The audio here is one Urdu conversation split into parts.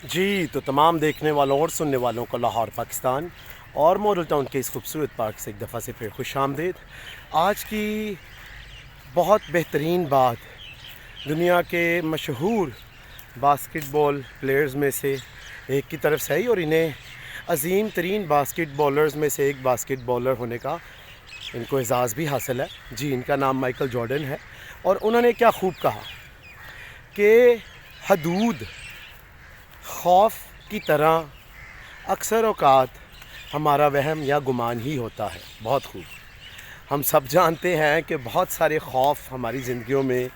جی تو تمام دیکھنے والوں اور سننے والوں کو لاہور پاکستان اور ماڈل ٹاؤن کے اس خوبصورت پارک سے ایک دفعہ سے پھر خوش آمدید۔ آج کی بہت بہترین بات، دنیا کے مشہور باسکٹ بال پلیئرز میں سے ایک کی طرف سے ہے اور انہیں عظیم ترین باسکٹ بالرز میں سے ایک باسکٹ بالر ہونے کا ان کو اعزاز بھی حاصل ہے۔ جی، ان کا نام مائیکل جارڈن ہے اور انہوں نے کیا خوب کہا کہ حدود خوف کی طرح اکثر اوقات ہمارا وہم یا گمان ہی ہوتا ہے۔ بہت خوب، ہم سب جانتے ہیں کہ بہت سارے خوف ہماری زندگیوں میں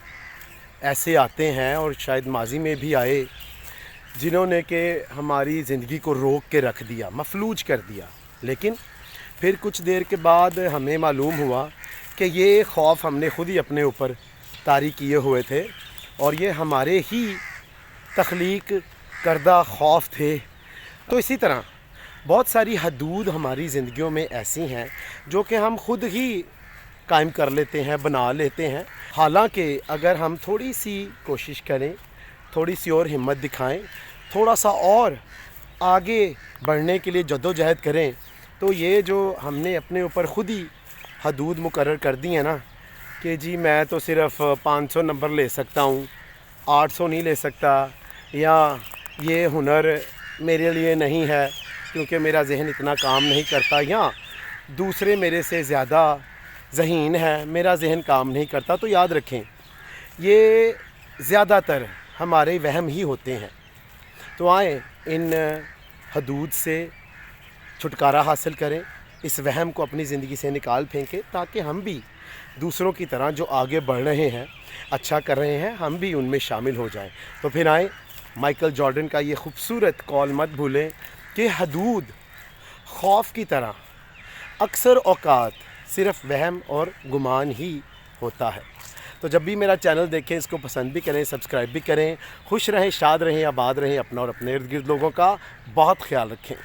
ایسے آتے ہیں اور شاید ماضی میں بھی آئے، جنہوں نے کہ ہماری زندگی کو روک کے رکھ دیا، مفلوج کر دیا۔ لیکن پھر کچھ دیر کے بعد ہمیں معلوم ہوا کہ یہ خوف ہم نے خود ہی اپنے اوپر طاری کیے ہوئے تھے اور یہ ہمارے ہی تخلیق کردہ خوف تھے۔ تو اسی طرح بہت ساری حدود ہماری زندگیوں میں ایسی ہیں جو کہ ہم خود ہی قائم کر لیتے ہیں، بنا لیتے ہیں۔ حالانکہ اگر ہم تھوڑی سی کوشش کریں، تھوڑی سی اور ہمت دکھائیں، تھوڑا سا اور آگے بڑھنے کے لیے جدوجہد کریں، تو یہ جو ہم نے اپنے اوپر خود ہی حدود مقرر کر دی ہیں نا کہ جی میں تو صرف 500 نمبر لے سکتا ہوں، 800 نہیں لے سکتا، یا یہ ہنر میرے لیے نہیں ہے کیونکہ میرا ذہن اتنا کام نہیں کرتا، یا دوسرے میرے سے زیادہ ذہین ہے، میرا ذہن کام نہیں کرتا، تو یاد رکھیں یہ زیادہ تر ہمارے وہم ہی ہوتے ہیں۔ تو آئیں ان حدود سے چھٹکارا حاصل کریں، اس وہم کو اپنی زندگی سے نکال پھینکیں تاکہ ہم بھی دوسروں کی طرح جو آگے بڑھ رہے ہیں، اچھا کر رہے ہیں، ہم بھی ان میں شامل ہو جائیں۔ تو پھر آئیں مائیکل جارڈن کا یہ خوبصورت قول مت بھولیں کہ حدود خوف کی طرح اکثر اوقات صرف وہم اور گمان ہی ہوتا ہے۔ تو جب بھی میرا چینل دیکھیں اس کو پسند بھی کریں، سبسکرائب بھی کریں۔ خوش رہیں، شاد رہیں، آباد رہیں، اپنا اور اپنے ارد گرد لوگوں کا بہت خیال رکھیں۔